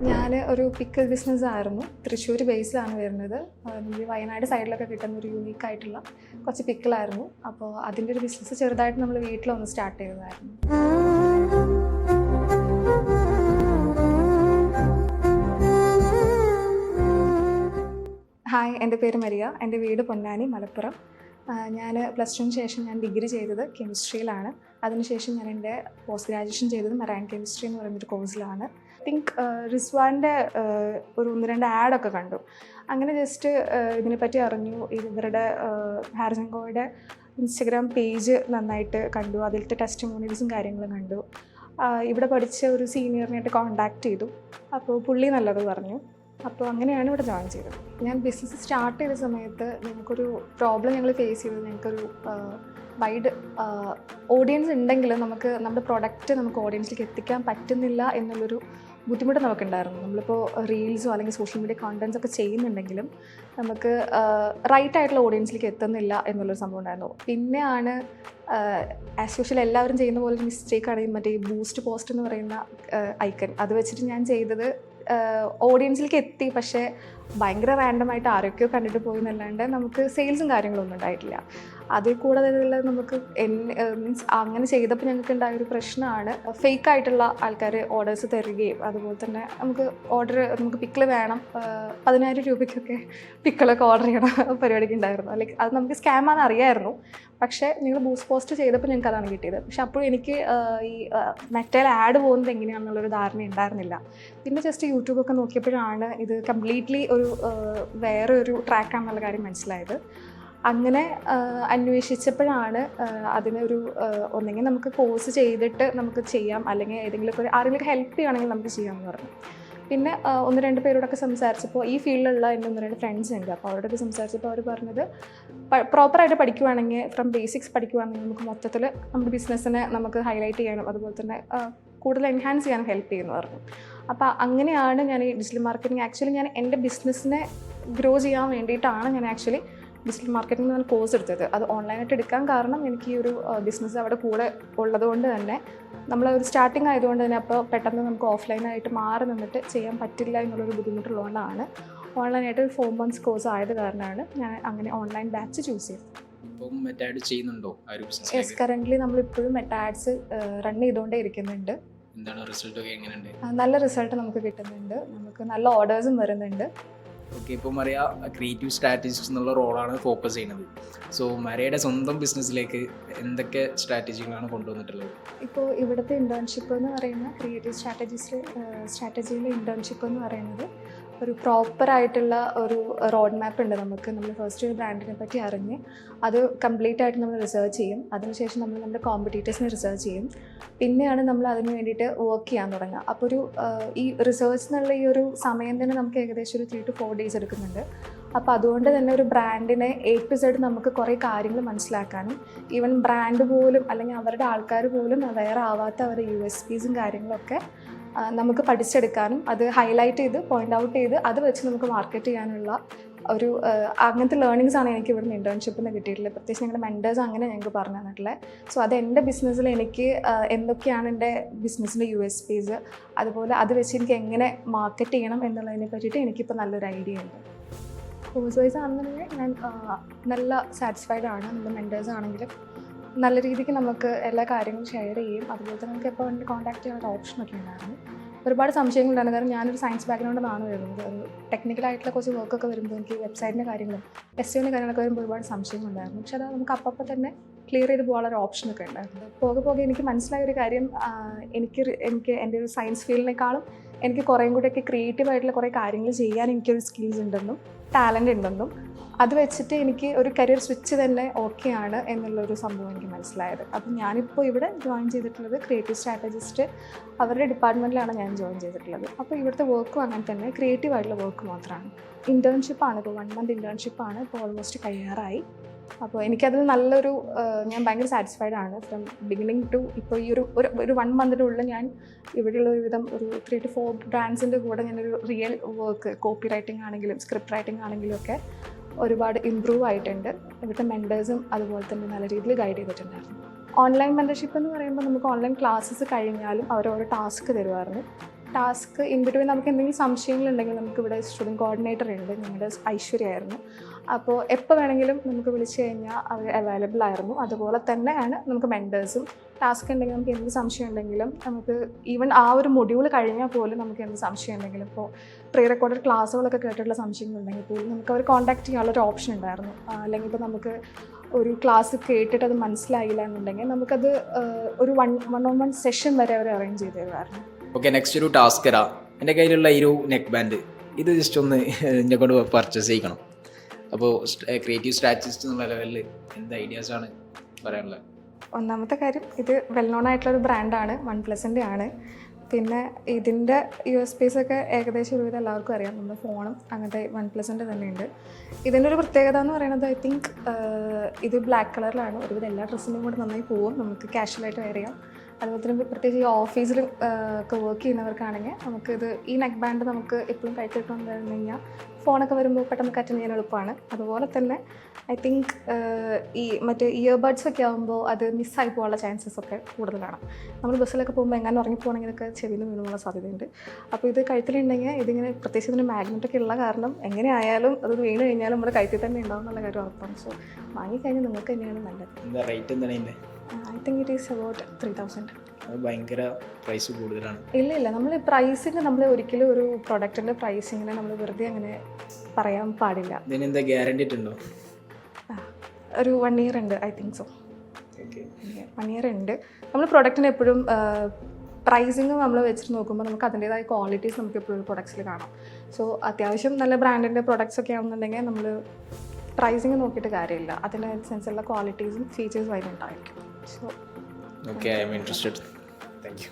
ഞാൻ ഒരു പിക്കിൾ ബിസിനസ്സായിരുന്നു. തൃശ്ശൂർ ബേസിലാണ് വരുന്നത്. നമുക്ക് വയനാട് സൈഡിലൊക്കെ കിട്ടുന്ന ഒരു യൂണീക്ക് ആയിട്ടുള്ള കുറച്ച് പിക്കിളായിരുന്നു. അപ്പോൾ അതിൻ്റെ ഒരു ബിസിനസ് ചെറുതായിട്ട് നമ്മൾ വീട്ടിലൊന്ന് സ്റ്റാർട്ട് ചെയ്തതായിരുന്നു. ഹായ്, എൻ്റെ പേര് മരിയ. എൻ്റെ വീട് പൊന്നാനി, മലപ്പുറം. ഞാൻ +2 ശേഷം ഞാൻ ഡിഗ്രി ചെയ്തത് കെമിസ്ട്രിയിലാണ്. അതിനുശേഷം ഞാൻ എൻ്റെ പോസ്റ്റ് ഗ്രാജുവേഷൻ ചെയ്തത് മെറൈൻ കെമിസ്ട്രി എന്ന് പറയുന്നൊരു കോഴ്സിലാണ്. റിസ്വാൻ്റെ ഒരു 1-2 ആഡൊക്കെ കണ്ടു. അങ്ങനെ ജസ്റ്റ് ഇതിനെപ്പറ്റി അറിഞ്ഞു. ഇവരുടെ ഹാരിസൺ ഇൻസ്റ്റഗ്രാം പേജ് നന്നായിട്ട് കണ്ടു. അതിലത്തെ ടെസ്റ്റിമോണിയൽസും കാര്യങ്ങളും കണ്ടു. ഇവിടെ പഠിച്ച ഒരു സീനിയറിനായിട്ട് കോൺടാക്റ്റ് ചെയ്തു. അപ്പോൾ പുള്ളി നല്ലത് പറഞ്ഞു. അപ്പോൾ അങ്ങനെയാണ് ഇവിടെ ജോയിൻ ചെയ്തത്. ഞാൻ ബിസിനസ് സ്റ്റാർട്ട് ചെയ്ത സമയത്ത് ഞങ്ങൾക്കൊരു പ്രോബ്ലം ഞങ്ങൾ ഫേസ് ചെയ്തത്, ഞങ്ങൾക്കൊരു വൈഡ് ഓഡിയൻസ് ഉണ്ടെങ്കിൽ നമുക്ക് നമ്മുടെ പ്രൊഡക്റ്റ് നമുക്ക് ഓഡിയൻസിലേക്ക് എത്തിക്കാൻ പറ്റുന്നില്ല എന്നുള്ളൊരു ബുദ്ധിമുട്ട് നമുക്കുണ്ടായിരുന്നു. നമ്മളിപ്പോൾ റീൽസോ അല്ലെങ്കിൽ സോഷ്യൽ മീഡിയ കോണ്ടൻറ്റ്സ് ഒക്കെ ചെയ്യുന്നുണ്ടെങ്കിലും നമുക്ക് റൈറ്റ് ആയിട്ടുള്ള ഓഡിയൻസിലേക്ക് എത്തുന്നില്ല എന്നുള്ളൊരു സംഭവം ഉണ്ടായിരുന്നു. പിന്നെയാണ് ആസ് യൂഷ്വൽ എല്ലാവരും ചെയ്യുന്ന പോലെ ഒരു മിസ്റ്റേക്കാണ് മറ്റേ ബൂസ്റ്റ് പോസ്റ്റ് എന്ന് പറയുന്ന ഐക്കൺ. അത് വെച്ചിട്ട് ഞാൻ ചെയ്തത് ഓഡിയൻസിലേക്ക് എത്തി, പക്ഷേ ഭയങ്കര റാൻഡമായിട്ട് ആരൊക്കെയോ കണ്ടിട്ട് പോയി എന്നല്ലാണ്ട് നമുക്ക് സെയിൽസും കാര്യങ്ങളൊന്നും ഉണ്ടായിട്ടില്ല. അതിൽ കൂടുതലുള്ള നമുക്ക് മീൻസ് അങ്ങനെ ചെയ്തപ്പോൾ ഞങ്ങൾക്ക് ഉണ്ടായൊരു പ്രശ്നമാണ് ഫേക്കായിട്ടുള്ള ആൾക്കാർ ഓർഡേഴ്സ് തരികയും അതുപോലെ തന്നെ നമുക്ക് പിക്കിൾ വേണം 10,000 രൂപയ്ക്കൊക്കെ പിക്കിളൊക്കെ ഓർഡർ ചെയ്യണ പരിപാടിക്ക് ഉണ്ടായിരുന്നു. ലൈക്ക് അത് നമുക്ക് സ്കാമാണെന്ന് അറിയായിരുന്നു. പക്ഷേ നിങ്ങൾ ബൂസ്റ്റ് പോസ്റ്റ് ചെയ്തപ്പോൾ ഞങ്ങൾക്ക് അതാണ് കിട്ടിയത്. പക്ഷെ അപ്പോഴും എനിക്ക് ഈ മെറ്റയിൽ ആഡ് പോകുന്നത് എങ്ങനെയാണെന്നുള്ളൊരു ധാരണ ഉണ്ടായിരുന്നില്ല. പിന്നെ ജസ്റ്റ് യൂട്യൂബൊക്കെ നോക്കിയപ്പോഴാണ് ഇത് കംപ്ലീറ്റ്ലി ഒരു വേറെ ഒരു ട്രാക്കാണെന്നുള്ള കാര്യം മനസ്സിലായത്. അങ്ങനെ അന്വേഷിച്ചപ്പോഴാണ് അതിനൊരു ഒന്നെങ്കിൽ നമുക്ക് കോഴ്സ് ചെയ്തിട്ട് നമുക്ക് ചെയ്യാം, അല്ലെങ്കിൽ ആരെങ്കിലും ഹെൽപ്പ് ചെയ്യുകയാണെങ്കിൽ നമുക്ക് ചെയ്യാമെന്ന് പറഞ്ഞു. പിന്നെ 1-2 പേരോടൊക്കെ സംസാരിച്ചപ്പോൾ ഈ ഫീൽഡിലുള്ള എൻ്റെ 1-2 ഫ്രണ്ട്സ് ഉണ്ട്. അപ്പോൾ അവരോടൊക്കെ സംസാരിച്ചപ്പോൾ അവർ പറഞ്ഞത് പ്രോപ്പറായിട്ട് പഠിക്കുവാണെങ്കിൽ ഫ്രം ബേസിക്സ് പഠിക്കുവാണെങ്കിൽ നമുക്ക് മൊത്തത്തിൽ നമ്മുടെ ബിസിനസ്സിനെ നമുക്ക് ഹൈലൈറ്റ് ചെയ്യാനും അതുപോലെ തന്നെ കൂടുതൽ എൻഹാൻസ് ചെയ്യാനും ഹെൽപ്പ് ചെയ്യുമെന്ന് പറഞ്ഞു. അപ്പോൾ അങ്ങനെയാണ് ഞാൻ ഈ ഡിജിറ്റൽ മാർക്കറ്റിംഗ് ഞാൻ എൻ്റെ ബിസിനസ്സിനെ ഗ്രോ ചെയ്യാൻ വേണ്ടിയിട്ടാണ് ഞാൻ ഡിജിറ്റൽ മാർക്കറ്റിംഗ് എന്ന് കോഴ്സ് എടുത്തത്. അത് ഓൺലൈനായിട്ട് എടുക്കാൻ കാരണം എനിക്ക് ഈ ഒരു ബിസിനസ് അവിടെ കൂടെ ഉള്ളതുകൊണ്ട് തന്നെ നമ്മളൊരു സ്റ്റാർട്ടിങ് ആയതുകൊണ്ട് തന്നെ അപ്പോൾ പെട്ടെന്ന് നമുക്ക് ഓഫ്ലൈനായിട്ട് മാറി നിന്നിട്ട് ചെയ്യാൻ പറ്റില്ല എന്നുള്ളൊരു ബുദ്ധിമുട്ടുള്ളതുകൊണ്ടാണ് ഓൺലൈനായിട്ട് 4 months കോഴ്സ് ആയത് കാരണമാണ് ഞാൻ അങ്ങനെ ഓൺലൈൻ ബാച്ച് ചൂസ് ചെയ്തത്. കറൻ്റ്ലി നമ്മളിപ്പോഴും മെറ്റാ ആഡ്സ് റൺ ചെയ്തുകൊണ്ടേ ഇരിക്കുന്നുണ്ട്. നല്ല റിസൾട്ട് നമുക്ക് കിട്ടുന്നുണ്ട്, നമുക്ക് നല്ല ഓർഡേഴ്സും വരുന്നുണ്ട്. ഓക്കെ, ഇപ്പോൾ മറിയ ക്രിയേറ്റീവ് സ്ട്രാറ്റജിസ്റ്റ് എന്നുള്ള റോളാണ് ഫോക്കസ് ചെയ്യുന്നത്. സോ മറിയയുടെ സ്വന്തം ബിസിനസ്സിലേക്ക് എന്തൊക്കെ സ്ട്രാറ്റജികളാണ് കൊണ്ടുവന്നിട്ടുള്ളത്? ഇപ്പോൾ ഇവിടുത്തെ ഇൻറ്റേൺഷിപ്പ് എന്ന് പറയുന്ന ക്രിയേറ്റീവ് സ്ട്രാറ്റജിയിലെ ഇൻറ്റേൺഷിപ്പ് എന്ന് പറയുന്നത് ഒരു പ്രോപ്പറായിട്ടുള്ള ഒരു റോഡ് മാപ്പ് ഉണ്ട് നമുക്ക്. നമ്മൾ ഫസ്റ്റ് ഒരു ബ്രാൻഡിനെ പറ്റി അറിഞ്ഞ് അത് കംപ്ലീറ്റ് ആയിട്ട് നമ്മൾ റിസർച്ച് ചെയ്യും. അതിനുശേഷം നമ്മൾ നമ്മുടെ കോമ്പറ്റീറ്റേഴ്സിനെ റിസർച്ച് ചെയ്യും. പിന്നെയാണ് നമ്മൾ അതിന് വേണ്ടിയിട്ട് വർക്ക് ചെയ്യാൻ തുടങ്ങുക. അപ്പോൾ ഈ റിസർച്ച് എന്നുള്ള ഈ ഒരു സമയം തന്നെ നമുക്ക് ഏകദേശം ഒരു 3 to 4 days എടുക്കുന്നുണ്ട്. അപ്പോൾ അതുകൊണ്ട് തന്നെ ഒരു ബ്രാൻഡിനെ A to Z നമുക്ക് കുറേ കാര്യങ്ങൾ മനസ്സിലാക്കാനും ഈവൻ ബ്രാൻഡ് പോലും അല്ലെങ്കിൽ അവരുടെ ആൾക്കാർ പോലും അവെയർ ആവാത്ത അവരുടെ USPs കാര്യങ്ങളൊക്കെ നമുക്ക് പഠിച്ചെടുക്കാനും അത് ഹൈലൈറ്റ് ചെയ്ത് പോയിൻ്റ് ഔട്ട് ചെയ്ത് അത് വെച്ച് നമുക്ക് മാർക്കറ്റ് ചെയ്യാനുള്ള ഒരു അങ്ങനത്തെ ലേണിങ്സാണ് എനിക്ക് ഇവിടുന്ന് ഇൻറ്റേൺഷിപ്പിൽ നിന്ന് കിട്ടിയിട്ടുള്ളത്. പ്രത്യേകിച്ച് ഞങ്ങളുടെ മെൻറ്റേഴ്സ് അങ്ങനെ ഞങ്ങൾക്ക് പറഞ്ഞു തന്നിട്ടുള്ളത്. സോ അത് എൻ്റെ ബിസിനസ്സിൽ എനിക്ക് എന്തൊക്കെയാണ് എൻ്റെ ബിസിനസ്സിൻ്റെ USPs, അതുപോലെ അത് വെച്ച് എനിക്ക് എങ്ങനെ മാർക്കറ്റ് ചെയ്യണം എന്നുള്ളതിനെ പറ്റിയിട്ട് എനിക്കിപ്പോൾ നല്ലൊരു ഐഡിയ ഉണ്ട്. കോഴ്സ് വൈസ് ആണെന്നുണ്ടെങ്കിൽ ഞാൻ നല്ല സാറ്റിസ്ഫൈഡ് ആണ്. നമ്മുടെ മെൻറ്റേഴ്സ് ആണെങ്കിലും നല്ല രീതിക്ക് നമുക്ക് എല്ലാ കാര്യങ്ങളും ഷെയർ ചെയ്യും. അതുപോലെ തന്നെ നമുക്ക് എപ്പോൾ കോൺടാക്ട് ചെയ്യാനുള്ള ഓപ്ഷനൊക്കെ ഉണ്ടായിരുന്നു. ഒരുപാട് സംശയങ്ങളുണ്ടായിരുന്നു, കാരണം ഞാനൊരു സയൻസ് ബാക്ക്ഗ്രൗണ്ടിൽ നിന്നാണ് വരുന്നത്. ഒരു ടെക്നിക്കലായിട്ടുള്ള കുറച്ച് വർക്കൊക്കെ വരുമ്പോൾ എനിക്ക് വെബ്സൈറ്റിൻ്റെ കാര്യങ്ങളും SEOൻ്റെ കാര്യങ്ങളൊക്കെ വരുമ്പോൾ ഒരുപാട് സംശയങ്ങളുണ്ടായിരുന്നു. പക്ഷേ അത് നമുക്ക് അപ്പോൾ തന്നെ ക്ലിയർ ചെയ്ത് പോകാനുള്ള ഓപ്ഷനൊക്കെ ഉണ്ടായിരുന്നു. പോകെ എനിക്ക് മനസ്സിലായൊരു കാര്യം, എനിക്ക് എൻ്റെ ഒരു സയൻസ് ഫീൽഡിനേക്കാളും എനിക്ക് കുറേയും കൂടെയൊക്കെ ക്രിയേറ്റീവായിട്ടുള്ള കുറേ കാര്യങ്ങൾ ചെയ്യാൻ എനിക്കൊരു സ്കിൽസ് ഉണ്ടെന്നും ടാലൻ്റ് ഉണ്ടെന്നും അത് വെച്ചിട്ട് എനിക്ക് ഒരു കരിയർ സ്വിച്ച് തന്നെ ഓക്കെയാണ് എന്നുള്ളൊരു സംഭവം എനിക്ക് മനസ്സിലായത്. അപ്പം ഞാനിപ്പോൾ ഇവിടെ ജോയിൻ ചെയ്തിട്ടുള്ളത് ക്രിയേറ്റീവ് സ്ട്രാറ്റജിസ്റ്റ് അവരുടെ ഡിപ്പാർട്ട്മെൻറ്റിലാണ് ഞാൻ ജോയിൻ ചെയ്തിട്ടുള്ളത്. അപ്പോൾ ഇവിടുത്തെ വർക്കും അങ്ങനെ തന്നെ ക്രിയേറ്റീവായിട്ടുള്ള വർക്ക് മാത്രമാണ്. ഇൻറ്റേൺഷിപ്പാണ്, ഇപ്പോൾ 1 month ഇൻറ്റേൺഷിപ്പാണ്. ഇപ്പോൾ ഓൾമോസ്റ്റ് കഴിയാറായി. അപ്പോൾ എനിക്കതിൽ നല്ലൊരു ഞാൻ ഭയങ്കര സാറ്റിസ്ഫൈഡ് ആണ് ഫ്രം ബിഗിനിങ് ടു ഇപ്പോൾ ഈ ഒരു 1 monthനുള്ളിൽ ഞാൻ ഇവിടെയുള്ള ഒരുവിധം ഒരു 3 to 4 ബ്രാൻഡ്സിൻ്റെ കൂടെ ഞാനൊരു റിയൽ വർക്ക് കോപ്പി റൈറ്റിംഗ് ആണെങ്കിലും സ്ക്രിപ്റ്റ് റൈറ്റിംഗ് ആണെങ്കിലും ഒക്കെ ഒരുപാട് ഇമ്പ്രൂവ് ആയിട്ടുണ്ട്. ഇവിടുത്തെ മെൻറ്റേഴ്സും അതുപോലെ തന്നെ നല്ല രീതിയിൽ ഗൈഡ് ചെയ്തിട്ടുണ്ടായിരുന്നു. ഓൺലൈൻ മെൻറ്റർഷിപ്പ് എന്ന് പറയുമ്പോൾ നമുക്ക് ഓൺലൈൻ ക്ലാസ്സസ് കഴിഞ്ഞാലും അവർ ഓരോ ടാസ്ക് തരുമായിരുന്നു. ടാസ്ക് ഇൻ ബിറ്റ്വീൻ നമുക്ക് എന്തെങ്കിലും സംശയങ്ങളുണ്ടെങ്കിൽ നമുക്കിവിടെ സ്റ്റുഡൻറ്റ് കോർഡിനേറ്റർ ഉണ്ട്, ഞങ്ങളുടെ ഐശ്വര്യായിരുന്നു. അപ്പോൾ എപ്പോൾ വേണമെങ്കിലും നമുക്ക് വിളിച്ചു കഴിഞ്ഞാൽ അവർ അവൈലബിൾ ആയിരുന്നു. അതുപോലെ തന്നെയാണ് നമുക്ക് മെൻറ്റേഴ്സും. ടാസ്ക് ഉണ്ടെങ്കിൽ നമുക്ക് എന്ത് സംശയം ഉണ്ടെങ്കിലും നമുക്ക് ഈവൻ ആ ഒരു മൊഡ്യൂൾ കഴിഞ്ഞാൽ പോലും നമുക്ക് എന്ത് സംശയം ഉണ്ടെങ്കിലും, ഇപ്പോൾ പ്രീ റെക്കോർഡഡ് ക്ലാസ്സുകളൊക്കെ കേട്ടിട്ടുള്ള സംശയങ്ങളുണ്ടെങ്കിൽ പോലും നമുക്ക് അവർ കോൺടാക്ട് ചെയ്യാനുള്ളൊരു ഓപ്ഷൻ ഉണ്ടായിരുന്നു. അല്ലെങ്കിൽ ഇപ്പോൾ നമുക്ക് ഒരു ക്ലാസ് കേട്ടിട്ട് അത് മനസ്സിലായില്ല എന്നുണ്ടെങ്കിൽ നമുക്കത് ഒരു വൺ ഓൺ വൺ സെഷൻ വരെ അവർ അറേഞ്ച് ചെയ്ത് തരുമായിരുന്നു. ഓക്കെ, നെക്സ്റ്റ് ഒരു ടാസ്ക് തരാം. എൻ്റെ കയ്യിലുള്ള ഈ ഒരു നെക്ക് ബാൻഡ് ഇത് ജസ്റ്റ് ഒന്ന് എന്നെ കൊണ്ട് പർച്ചേസ് ചെയ്യിക്കണം. അപ്പോൾ ക്രിയേറ്റീവ് സ്ട്രാറ്റജിസ്റ്റ് എന്നുള്ള ലെവലിൽ എന്ത് ഐഡിയാസാണ് പറയാനുള്ളത്? ഒന്നാമത്തെ കാര്യം, ഇത് വെൽ നോൺ ആയിട്ടുള്ളൊരു ബ്രാൻഡാണ്, OnePlusൻ്റെ ആണ്. പിന്നെ ഇതിൻ്റെ USPs ഒക്കെ ഏകദേശം ഒരുവിധം എല്ലാവർക്കും അറിയാം. നമ്മുടെ ഫോണും അങ്ങനത്തെ OnePlusൻ്റെ തന്നെയുണ്ട്. ഇതിൻ്റെ ഒരു പ്രത്യേകത എന്ന് പറയുന്നത്, ഐ തിങ്ക് ഇത് ബ്ലാക്ക് കളറിലാണ്. ഒരുവിധം എല്ലാ ഡ്രസ്സിനും കൂടെ നന്നായി പോവും, നമുക്ക് കാഷ്വലായിട്ട് വെയർ ചെയ്യാം. അതുപോലെ തന്നെ പ്രത്യേകിച്ച് ഈ ഓഫീസിൽ ഒക്കെ വർക്ക് ചെയ്യുന്നവർക്കാണെങ്കിൽ നമുക്കിത് ഈ നെക്ക് ബാൻഡ് നമുക്ക് എപ്പോഴും കൈക്കിട്ട് വന്നു കഴിഞ്ഞാൽ ഫോണൊക്കെ വരുമ്പോൾ പെട്ടെന്ന് അറ്റൻഡ് ചെയ്യാൻ എളുപ്പമാണ്. അതുപോലെ തന്നെ ഐ തിങ്ക് ഈ മറ്റേ ഇയർബഡ്സ് ഒക്കെ ആകുമ്പോൾ അത് മിസ്സായി പോകാനുള്ള ചാൻസസ് ഒക്കെ കൂടുതലാണ്. നമ്മൾ ബസ്സിലൊക്കെ പോകുമ്പോൾ എങ്ങനെ ഉറങ്ങിപ്പോകണമെങ്കിൽ ഇതൊക്കെ ചെവിയിൽ വീണുള്ള സാധ്യതയുണ്ട്. അപ്പോൾ ഇത് കഴുത്തിലുണ്ടെങ്കിൽ ഇതിങ്ങനെ പ്രത്യേകിച്ച് ഇതിന് മാഗ്നറ്റൊക്കെ ഉള്ള കാരണം എങ്ങനെയായാലും അത് വീണ് കഴിഞ്ഞാലും നമ്മുടെ കഴുത്തിൽ തന്നെ ഉണ്ടാവും എന്നുള്ള കാര്യം ഉറപ്പാണ്. സോ വാങ്ങിക്കഴിഞ്ഞാൽ നിങ്ങൾക്ക് തന്നെയാണ് നല്ലത്. എന്താ റേറ്റ് എന്താണ്? I think it is about 3000. അത് ഭയങ്കര പ്രൈസ് കൂടുതലാണ്. ഇല്ല നമ്മൾ പ്രൈസിന് നമ്മൾ ഒരിക്കലും ഒരു പ്രൊഡക്റ്റിൻ്റെ പ്രൈസിങ്ങിനെ നമ്മൾ വെറുതെ അങ്ങനെ പറയാൻ പാടില്ല. ഇതിനെന്താ ഗ്യാരണ്ടി ഉണ്ടോ? ഒരു 1 year ഉണ്ട്, I think so. Okay, 1 year ഉണ്ട്. നമ്മൾ പ്രൊഡക്റ്റിന് എപ്പോഴും പ്രൈസിങ് നമ്മൾ വെച്ചിട്ട് നോക്കുമ്പോൾ നമുക്ക് അതിൻ്റേതായ ക്വാളിറ്റീസ് നമുക്ക് എപ്പോഴും പ്രൊഡക്ട്സിൽ കാണാം. സോ അത്യാവശ്യം നല്ല ബ്രാൻഡിൻ്റെ പ്രൊഡക്ട്സ് ഒക്കെ ആണെന്നുണ്ടെങ്കിൽ നമ്മൾ പ്രൈസിങ് നോക്കിയിട്ട് കാര്യമില്ല, അതിനനുസരിച്ചുള്ള ക്വാളിറ്റീസും ഫീച്ചേഴ്സും അതിലുണ്ടായിരിക്കും. So okay, I am interested. Thank U.